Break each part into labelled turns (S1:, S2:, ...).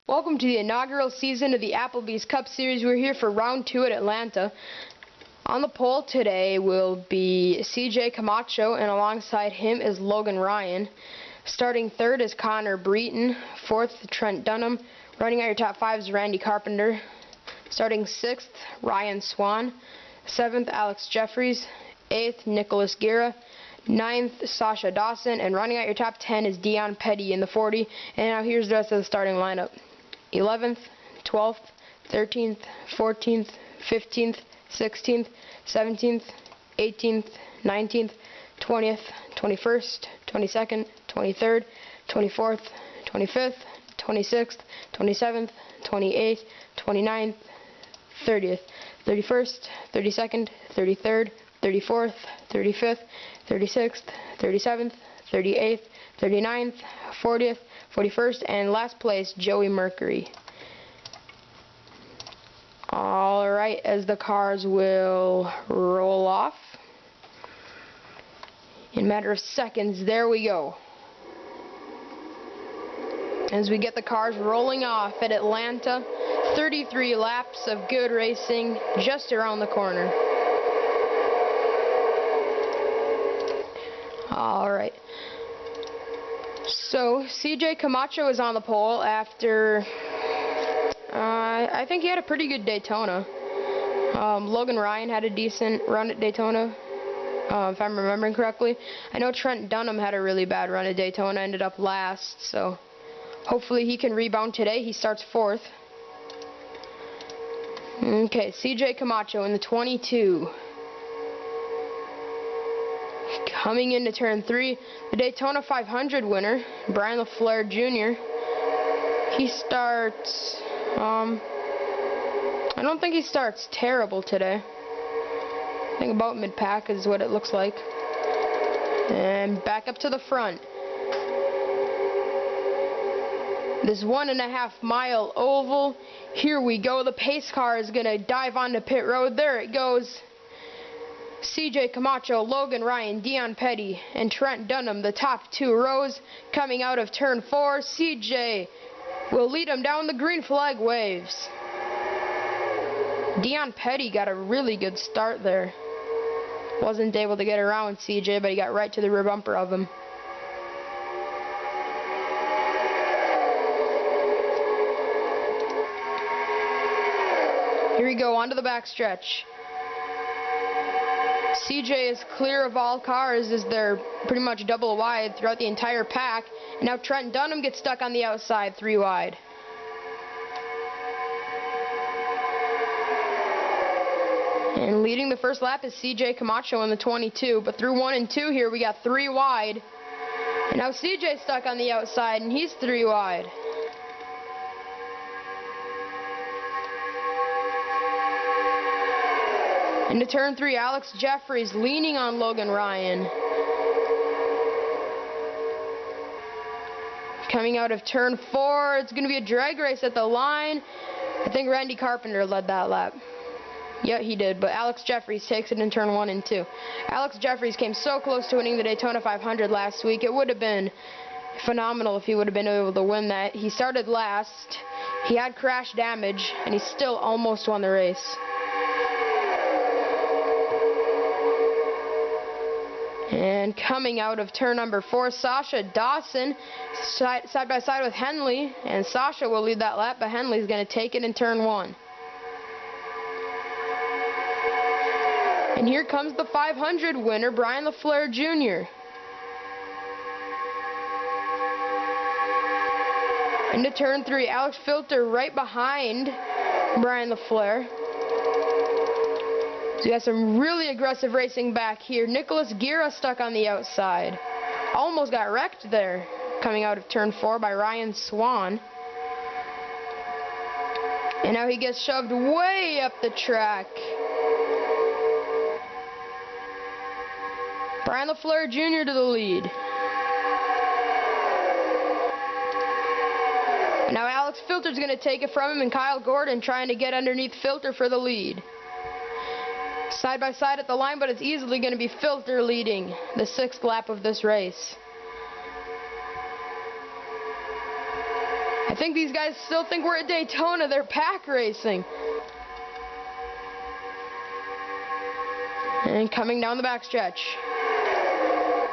S1: Welcome to the inaugural season of the Applebee's Cup Series. We're here for round 2 at Atlanta. On the pole today will be CJ Camacho, and alongside him is Logan Ryan. Starting third is Connor Breton. Fourth, Trent Dunham. Running out your top 5 is Randy Carpenter. Starting 6th, Ryan Swan. 7th, Alex Jeffries. 8th, Nicholas Guerra. 9th, Sasha Dawson. And running out your top 10 is Dion Petty in the 40. And now here's the rest of the starting lineup. 11th, 12th, 13th, 14th, 15th, 16th, 17th, 18th, 19th, 20th, 21st, 22nd, 23rd, 24th, 25th, 26th, 27th, 28th, 29th, 30th, 31st, 32nd, 33rd, 34th, 35th, 36th, 37th, 38th, 39th, 40th, 41st, and last place, Joey Mercury. Alright, as the cars will roll off. In a matter of seconds, there we go. As we get the cars rolling off at Atlanta, 33 laps of good racing just around the corner. Alright. So, CJ Camacho is on the pole after, I think he had a pretty good Daytona. Logan Ryan had a decent run at Daytona, if I'm remembering correctly. I know Trent Dunham had a really bad run at Daytona, ended up last, so hopefully he can rebound today. He starts 4th. Okay, CJ Camacho in the 22. Coming into turn 3, the Daytona 500 winner, Brian LaFleur Jr. He starts, I don't think he starts terrible today. I think about mid-pack is what it looks like. And back up to the front. This 1.5 mile oval, here we go. The pace car is going to dive onto pit road. There it goes. CJ Camacho, Logan Ryan, Dion Petty, and Trent Dunham, the top 2 rows. Coming out of turn 4, CJ will lead them down. The green flag waves. Dion Petty got a really good start there. Wasn't able to get around CJ, but he got right to the rear bumper of him. Here we go, onto the backstretch. CJ is clear of all cars as they're pretty much double wide throughout the entire pack. And now Trent Dunham gets stuck on the outside, 3 wide. And leading the first lap is CJ Camacho in the 22. But through 1 and 2 here, we got 3 wide. And now CJ's stuck on the outside, and he's 3 wide. Into turn 3, Alex Jeffries leaning on Logan Ryan. Coming out of turn 4, it's going to be a drag race at the line. I think Randy Carpenter led that lap. Yeah, he did, but Alex Jeffries takes it in turn 1 and 2. Alex Jeffries came so close to winning the Daytona 500 last week. It would have been phenomenal if he would have been able to win that. He started last. He had crash damage, and he still almost won the race. And coming out of turn number 4, Sasha Dawson, side by side with Henley, and Sasha will lead that lap, but Henley's going to take it in turn 1. And here comes the 500 winner, Brian LaFleur Jr. Into turn 3, Alex Filter right behind Brian LaFleur. So we got some really aggressive racing back here. Nicholas Guerra stuck on the outside. Almost got wrecked there, coming out of turn 4 by Ryan Swan. And now he gets shoved way up the track. Brian LaFleur Jr. to the lead. And now Alex Filter's going to take it from him, and Kyle Gordon trying to get underneath Filter for the lead. Side by side at the line, but it's easily going to be Filter leading the 6th lap of this race. I think these guys still think we're at Daytona. They're pack racing. And coming down the backstretch,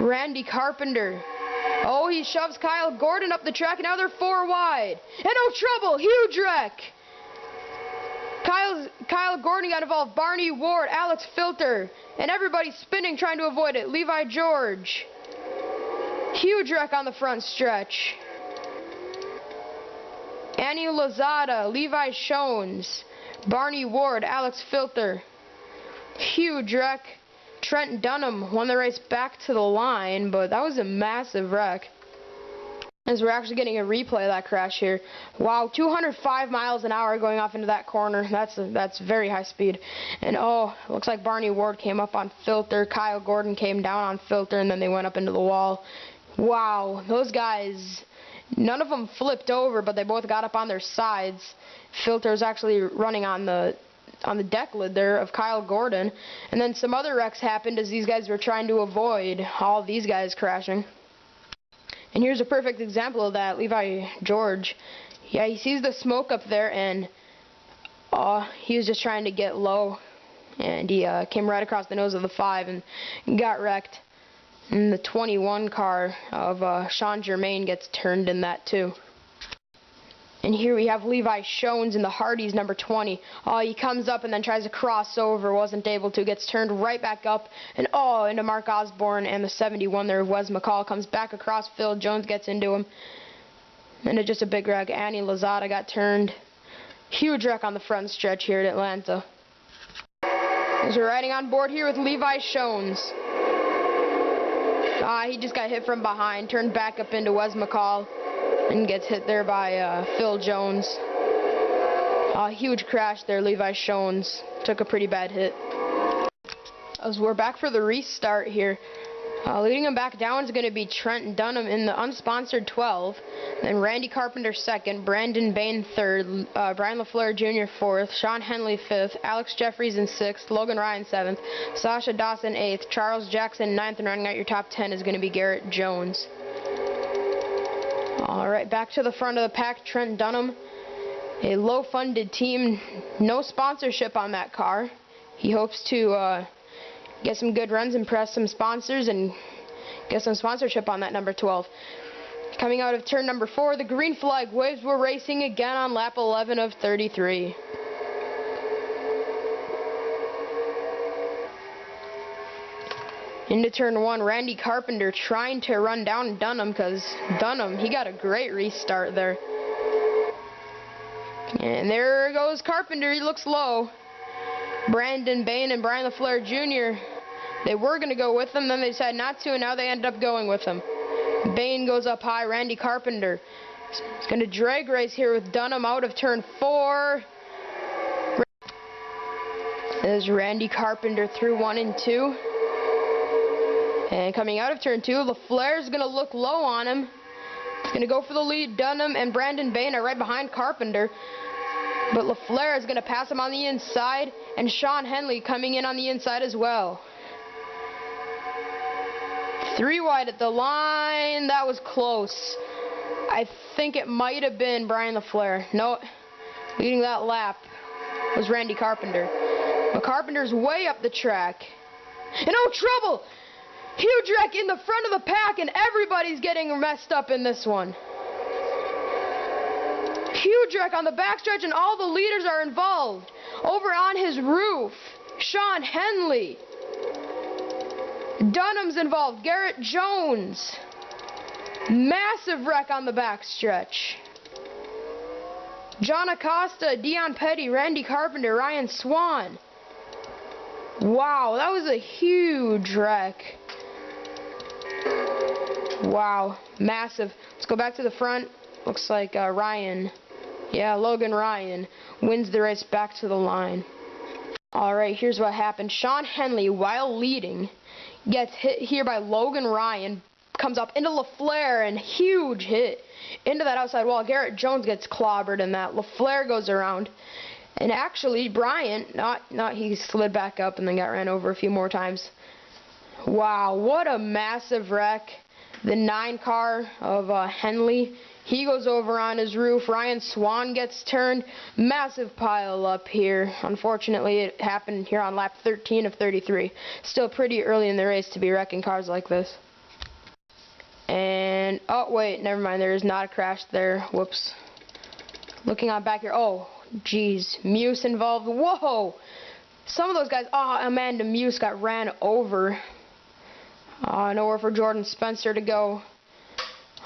S1: Randy Carpenter. Oh, he shoves Kyle Gordon up the track, and now they're 4 wide. And no trouble, huge wreck. Kyle Gordon got involved, Barney Ward, Alex Filter, and everybody's spinning trying to avoid it. Levi George. Huge wreck on the front stretch. Annie Lozada, Levi Shones, Barney Ward, Alex Filter. Huge wreck. Trent Dunham won the race back to the line, but that was a massive wreck. As we're actually getting a replay of that crash here. Wow, 205 miles an hour going off into that corner. That's very high speed. And oh, looks like Barney Ward came up on Filter. Kyle Gordon came down on Filter, and then they went up into the wall. Wow, those guys, none of them flipped over, but they both got up on their sides. Filter was actually running on the deck lid there of Kyle Gordon. And then some other wrecks happened as these guys were trying to avoid all these guys crashing. And here's a perfect example of that. Levi George. Yeah, he sees the smoke up there, and he was just trying to get low. And he came right across the nose of the 5 and got wrecked. And the 21 car of Sean Germain gets turned in that too. And here we have Levi Shones in the Hardys, number 20. He comes up and then tries to cross over, wasn't able to, gets turned right back up, and into Mark Osborne, and the 71 there, Wes McCall, comes back across. Phil Jones gets into him. And it's just a big wreck. Annie Lozada got turned. Huge wreck on the front stretch here at Atlanta. As we're riding on board here with Levi Shones. He just got hit from behind, turned back up into Wes McCall, and gets hit there by Phil Jones. Huge crash there. Levi Shones took a pretty bad hit. As we're back for the restart here, leading him back down is going to be Trent Dunham in the unsponsored 12. Then Randy Carpenter 2nd, Brandon Bain 3rd, Brian LaFleur Jr. 4th, Sean Henley 5th, Alex Jeffries in 6th, Logan Ryan 7th, Sasha Dawson 8th, Charles Jackson 9th, and running out your top 10 is going to be Garrett Jones. Alright, back to the front of the pack, Trent Dunham. A low-funded team, no sponsorship on that car. He hopes to get some good runs, impress some sponsors, and get some sponsorship on that number 12. Coming out of turn number 4, the green flag waves. We're racing again on lap 11 of 33. Into turn 1, Randy Carpenter trying to run down Dunham, because Dunham, he got a great restart there. And there goes Carpenter, he looks low. Brandon Bain and Brian LaFleur Jr., they were going to go with him, then they decided not to, and now they ended up going with him. Bain goes up high, Randy Carpenter is going to drag race here with Dunham out of turn 4. There's Randy Carpenter through 1 and 2. And coming out of turn 2, LaFleur is going to look low on him. He's going to go for the lead. Dunham and Brandon Bain are right behind Carpenter. But LaFleur is going to pass him on the inside, and Sean Henley coming in on the inside as well. 3 wide at the line. That was close. I think it might have been Brian LaFleur. No, leading that lap was Randy Carpenter. But Carpenter's way up the track. And oh, trouble! Huge wreck in the front of the pack, and everybody's getting messed up in this one. Huge wreck on the backstretch, and all the leaders are involved. Over on his roof, Sean Henley. Dunham's involved, Garrett Jones. Massive wreck on the backstretch. John Acosta, Dion Petty, Randy Carpenter, Ryan Swan. Wow, that was a huge wreck. Wow, massive. Let's go back to the front. Looks like Logan Ryan wins the race back to the line. Alright, here's what happened. Sean Henley, while leading, gets hit here by Logan Ryan, comes up into LaFleur, and huge hit into that outside wall. Garrett Jones gets clobbered in that. LaFleur goes around. And actually, Bryant, he slid back up and then got ran over a few more times. Wow, what a massive wreck. The 9 car of Henley, He goes over on his roof. Ryan Swan gets turned. Massive pile up here. Unfortunately, it happened here on lap 13 of 33. Still pretty early in the race to be wrecking cars like this. And, oh, wait, never mind. There is not a crash there. Whoops. Looking on back here. Oh, geez. Muse involved. Whoa! Some of those guys. Oh, Amanda Muse got ran over. Nowhere for Jordan Spencer to go.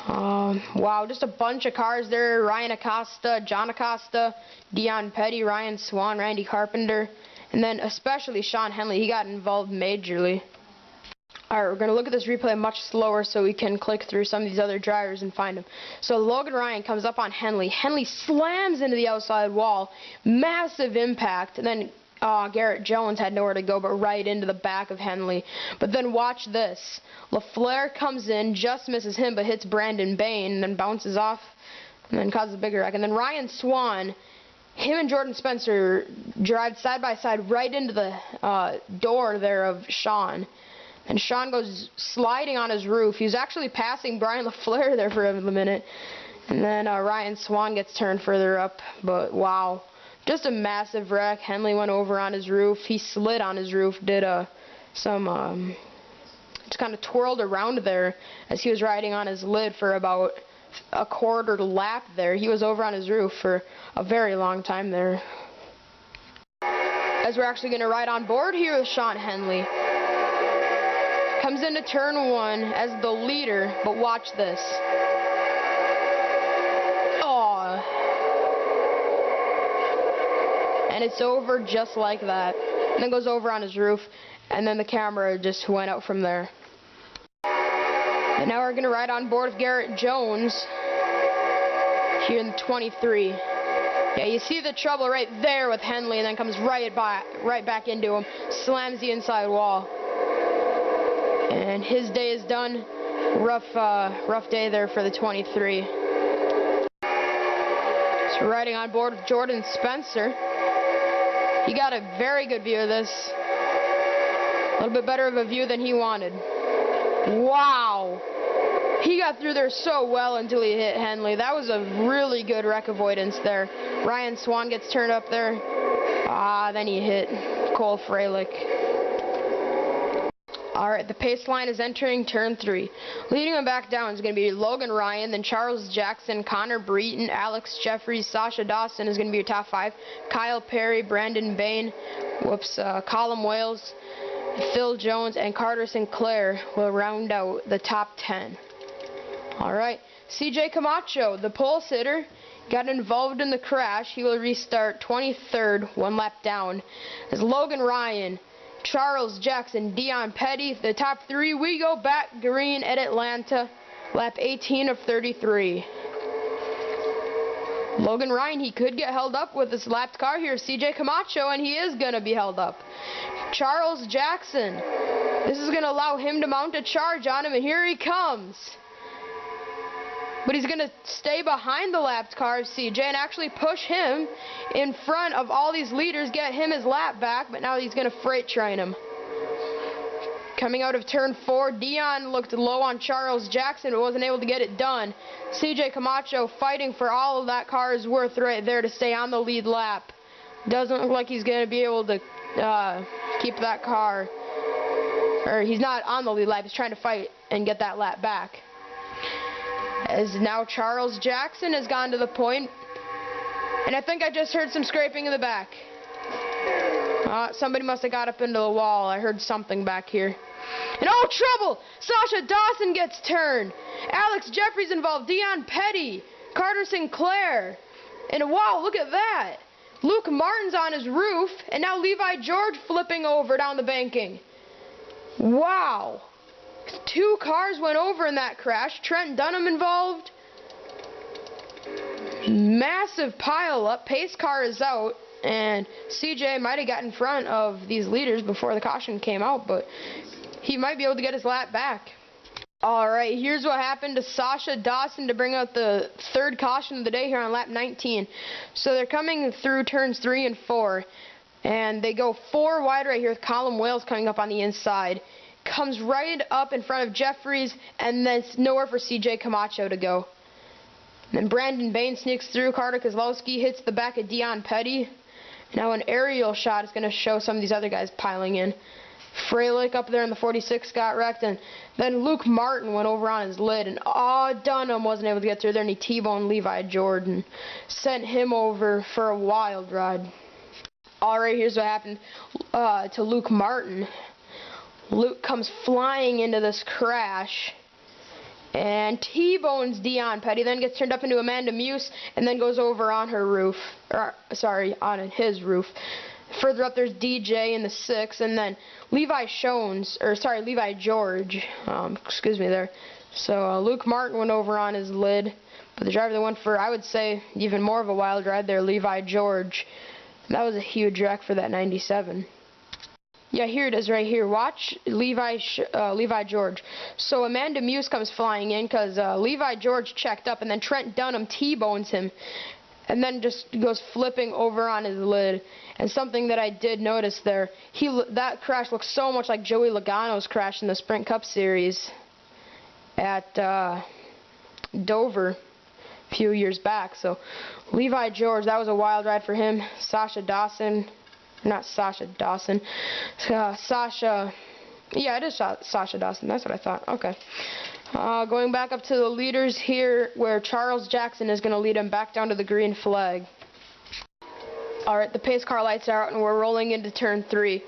S1: Wow, just a bunch of cars there. Ryan Acosta, John Acosta, Dion Petty, Ryan Swan, Randy Carpenter, and then especially Sean Henley. He got involved majorly. Alright, we're going to look at this replay much slower so we can click through some of these other drivers and find them. So Logan Ryan comes up on Henley. Henley slams into the outside wall. Massive impact. And then Garrett Jones had nowhere to go but right into the back of Henley. But then watch this. LaFleur comes in, just misses him, but hits Brandon Bain, and then bounces off, and then causes a bigger wreck. And then Ryan Swan, him and Jordan Spencer drive side by side right into the door there of Sean. And Sean goes sliding on his roof. He was actually passing Brian LaFleur there for a minute. And then Ryan Swan gets turned further up, but wow. Just a massive wreck. Henley went over on his roof. He slid on his roof, did just kind of twirled around there as he was riding on his lid for about a quarter lap there. He was over on his roof for a very long time there. As we're actually going to ride on board here with Sean Henley. Comes into turn 1 as the leader, but watch this. And it's over just like that. And then goes over on his roof, and then the camera just went out from there. And now we're going to ride on board with Garrett Jones here in the 23. Yeah, you see the trouble right there with Henley, and then comes right back into him, slams the inside wall. And his day is done. Rough day there for the 23. So we're riding on board with Jordan Spencer. He got a very good view of this. A little bit better of a view than he wanted. Wow! He got through there so well until he hit Henley. That was a really good wreck avoidance there. Ryan Swan gets turned up there. Then he hit Cole Freilich. Alright, the pace line is entering turn 3. Leading him back down is going to be Logan Ryan, then Charles Jackson, Connor Breton, Alex Jeffries, Sasha Dawson is going to be your top 5. Kyle Perry, Brandon Bain, Colin Wales, Phil Jones, and Carter Sinclair will round out the top 10. Alright, CJ Camacho, the pole sitter, got involved in the crash. He will restart 23rd, 1 lap down. As Logan Ryan, Charles Jackson, Dion Petty, the top 3. We go back green at Atlanta, lap 18 of 33. Logan Ryan, he could get held up with this lapped car here, CJ Camacho, and he is going to be held up. Charles Jackson, this is going to allow him to mount a charge on him, and here he comes. But he's going to stay behind the lapped car of CJ and actually push him in front of all these leaders, get him his lap back, but now he's going to freight train him. Coming out of turn 4, Dion looked low on Charles Jackson but wasn't able to get it done. CJ Camacho fighting for all of that car's worth right there to stay on the lead lap. Doesn't look like he's going to be able to keep that car, or he's not on the lead lap, he's trying to fight and get that lap back. As now Charles Jackson has gone to the point, and I think I just heard some scraping in the back. Somebody must have got up into the wall. I heard something back here. And oh, trouble! Sasha Dawson gets turned. Alex Jeffries involved. Dion Petty. Carter Sinclair. And wow, look at that. Luke Martin's on his roof, and now Levi George flipping over down the banking. Wow. 2 cars went over in that crash. Trent Dunham involved. Massive pile up. Pace car is out. And CJ might have got in front of these leaders before the caution came out, but he might be able to get his lap back. Alright, here's what happened to Sasha Dawson to bring out the 3rd caution of the day here on lap 19. So they're coming through turns 3 and 4. And they go 4 wide right here with Colin Wales coming up on the inside. Comes right up in front of Jeffries, and then it's nowhere for CJ Camacho to go. Then Brandon Bain sneaks through. Carter Kozlowski hits the back of Dion Petty. Now an aerial shot is going to show some of these other guys piling in. Freilich up there in the 46 got wrecked, and then Luke Martin went over on his lid, and Dunham wasn't able to get through there, and he T-boned Levi Jordan. Sent him over for a wild ride. Alright, here's what happened to Luke Martin. Luke comes flying into this crash and T-bones Dion Petty, then gets turned up into Amanda Muse, and then goes over on her roof, on his roof. Further up there's DJ in the 6, and then Levi George, excuse me there. So Luke Martin went over on his lid, but the driver that went for, I would say, even more of a wild ride there, Levi George. That was a huge wreck for that 97. Yeah, here it is right here. Watch Levi George. So Amanda Muse comes flying in because Levi George checked up, and then Trent Dunham T-bones him, and then just goes flipping over on his lid. And something that I did notice there, that crash looks so much like Joey Logano's crash in the Sprint Cup Series at Dover a few years back. So Levi George, that was a wild ride for him. Sasha, yeah, it is Sasha Dawson, that's what I thought. Okay. Going back up to the leaders here, where Charles Jackson is going to lead him back down to the green flag. Alright, the pace car lights are out, and we're rolling into turn 3.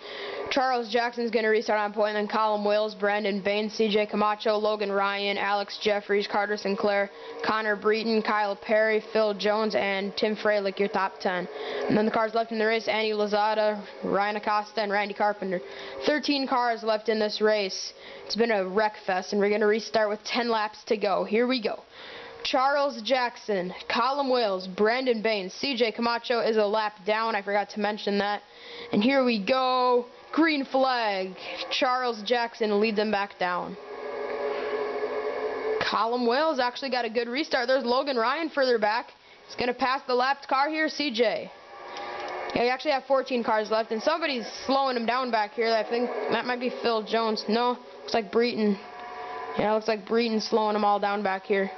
S1: Charles Jackson's going to restart on point, and then Colin Wales, Brandon Bain, CJ Camacho, Logan Ryan, Alex Jeffries, Carter Sinclair, Connor Breton, Kyle Perry, Phil Jones, and Tim Freilich, your top 10. And then the cars left in the race, Andy Lozada, Ryan Acosta, and Randy Carpenter. 13 cars left in this race. It's been a wreck fest, and we're going to restart with 10 laps to go. Here we go. Charles Jackson, Colin Wales, Brandon Bain, CJ Camacho is a lap down. I forgot to mention that. And here we go. Green flag. Charles Jackson leads them back down. Colin Wales actually got a good restart. There's Logan Ryan further back. He's going to pass the lapped car here, CJ. Yeah, you actually have 14 cars left, and somebody's slowing him down back here. I think that might be Phil Jones. No, looks like Breton. Yeah, looks like Breton's slowing them all down back here.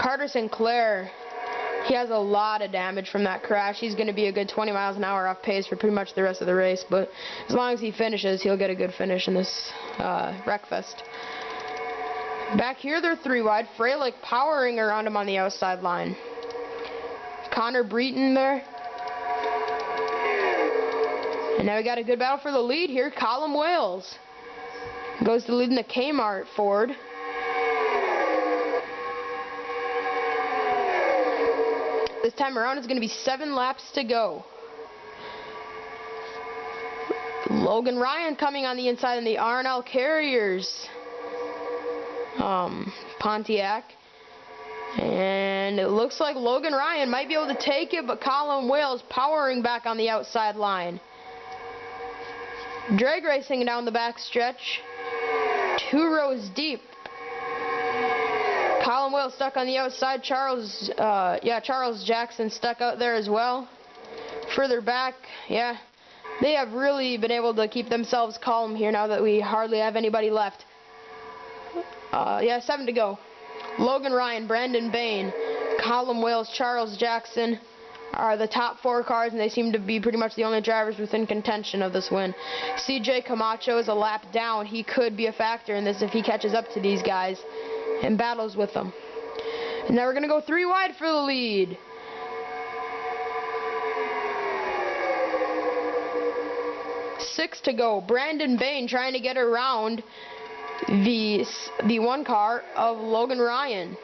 S1: Carter Sinclair, he has a lot of damage from that crash. He's going to be a good 20 miles an hour off pace for pretty much the rest of the race, but as long as he finishes, he'll get a good finish in this wreckfest. Back here, they're 3 wide. Freilich powering around him on the outside line. Connor Breton there. And now we got a good battle for the lead here. Colin Wales goes to lead in the Kmart Ford. This time around, it's going to be 7 laps to go. Logan Ryan coming on the inside in the R&L Carriers Pontiac. And it looks like Logan Ryan might be able to take it, but Colin Wales powering back on the outside line. Drag racing down the back stretch. 2 rows deep. Colin Wales stuck on the outside. Charles Jackson stuck out there as well. Further back, yeah, they have really been able to keep themselves calm here now that we hardly have anybody left. 7 to go. Logan Ryan, Brandon Bain, Colin Wales, Charles Jackson are the top 4 cars, and they seem to be pretty much the only drivers within contention of this win. CJ Camacho is a lap down. He could be a factor in this if he catches up to these guys and battles with them. And now we're going to go 3 wide for the lead. Six to go. Brandon Bain trying to get around the 1 car of Logan Ryan.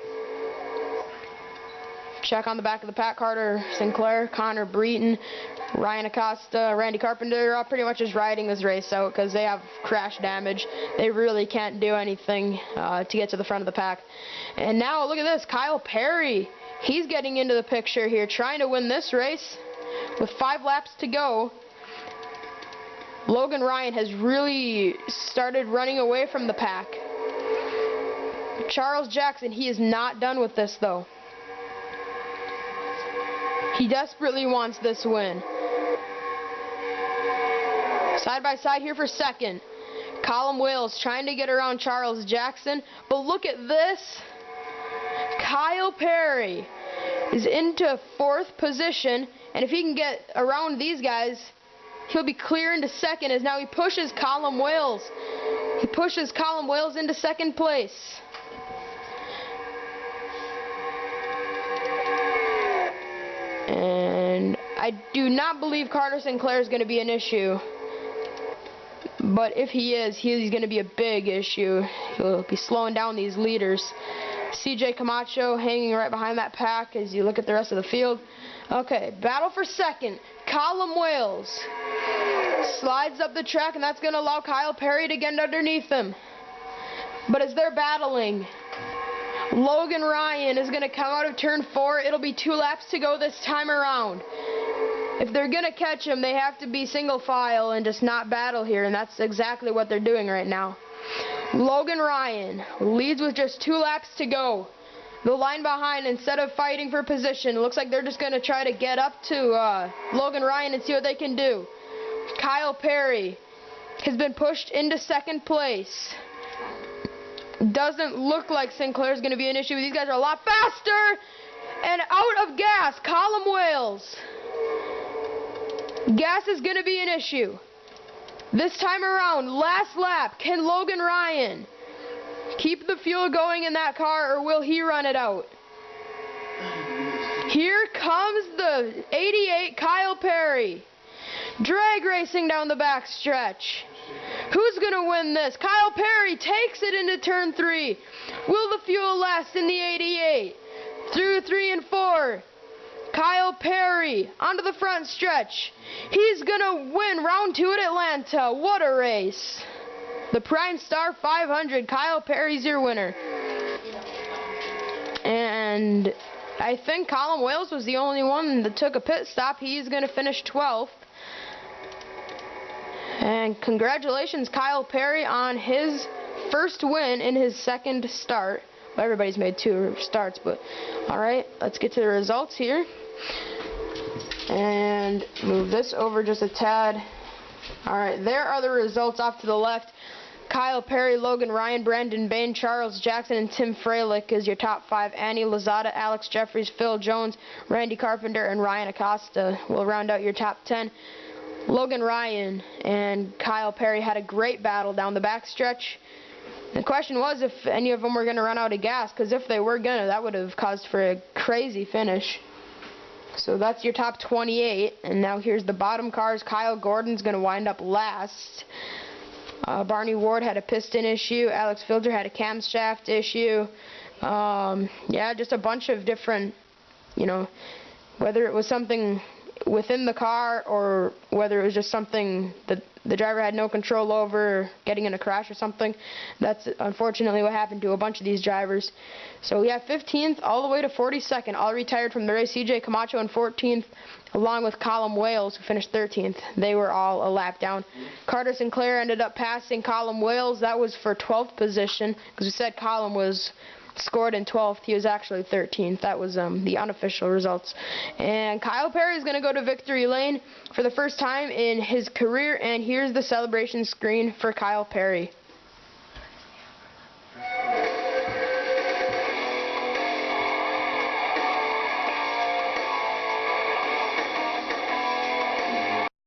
S1: Check on the back of the pack. Carter Sinclair, Connor Breton, Ryan Acosta, Randy Carpenter are all pretty much just riding this race out because they have crash damage. They really can't do anything to get to the front of the pack. And now look at this. Kyle Perry, he's getting into the picture here, trying to win this race with 5 laps to go. Logan Ryan has really started running away from the pack. Charles Jackson, he is not done with this though. He desperately wants this win. Side by side here for second. Colin Wales trying to get around Charles Jackson. But look at this. Kyle Perry is into 4th position, and if he can get around these guys, he'll be clear into 2nd, as now he pushes Colin Wales. He pushes Colin Wales into 2nd place. And I do not believe Carter Sinclair is going to be an issue. But if he is, he's going to be a big issue. He'll be slowing down these leaders. CJ Camacho hanging right behind that pack as you look at the rest of the field. Okay, battle for 2nd. Colin Wales slides up the track, and that's going to allow Kyle Perry to get underneath him. But as they're battling, Logan Ryan is going to come out of turn 4. It'll be 2 laps to go this time around. If they're going to catch him, they have to be single file and just not battle here, and that's exactly what they're doing right now. Logan Ryan leads with just 2 laps to go. The line behind, instead of fighting for position, it looks like they're just going to try to get up to Logan Ryan and see what they can do. Kyle Perry has been pushed into 2nd place. Doesn't look like Sinclair's going to be an issue. These guys are a lot faster. And out of gas, Colin Wales. Gas is going to be an issue. This time around, last lap, can Logan Ryan keep the fuel going in that car, or will he run it out? Here comes the 88 Kyle Perry. Drag racing down the back stretch. Who's going to win this? Kyle Perry takes it into turn 3. Will the fuel last in the 88? Through 3 and 4. Kyle Perry onto the front stretch. He's going to win round 2 at Atlanta. What a race. The Prime Star 500. Kyle Perry's your winner. And I think Colin Wales was the only one that took a pit stop. He's going to finish 12th. And congratulations, Kyle Perry, on his first win in his 2nd start. Well, everybody's made 2 starts, but alright, let's get to the results here. And move this over just a tad. Alright, there are the results off to the left. Kyle Perry, Logan Ryan, Brandon Bain, Charles Jackson, and Tim Freilich is your top 5. Annie Lozada, Alex Jeffries, Phil Jones, Randy Carpenter, and Ryan Acosta will round out your top 10. Logan Ryan and Kyle Perry had a great battle down the backstretch. The question was if any of them were going to run out of gas, because if they were going to, that would have caused for a crazy finish. So that's your top 28, and now here's the bottom cars. Kyle Gordon's going to wind up last. Barney Ward had a piston issue. Alex Filter had a camshaft issue. Yeah, just a bunch of different, whether it was something within the car or whether it was just something that the driver had no control over, getting in a crash or something. That's unfortunately what happened to a bunch of these drivers. So we have 15th all the way to 42nd, all retired from the race. CJ Camacho in 14th, along with Colin Wales, who finished 13th. They were all a lap down. Carter Sinclair ended up passing Colin Wales. That was for 12th position, because we said Colin was scored in 12th. He was actually 13th. That was the unofficial results. And Kyle Perry is going to go to victory lane for the first time in his career, and here's the celebration screen for Kyle Perry.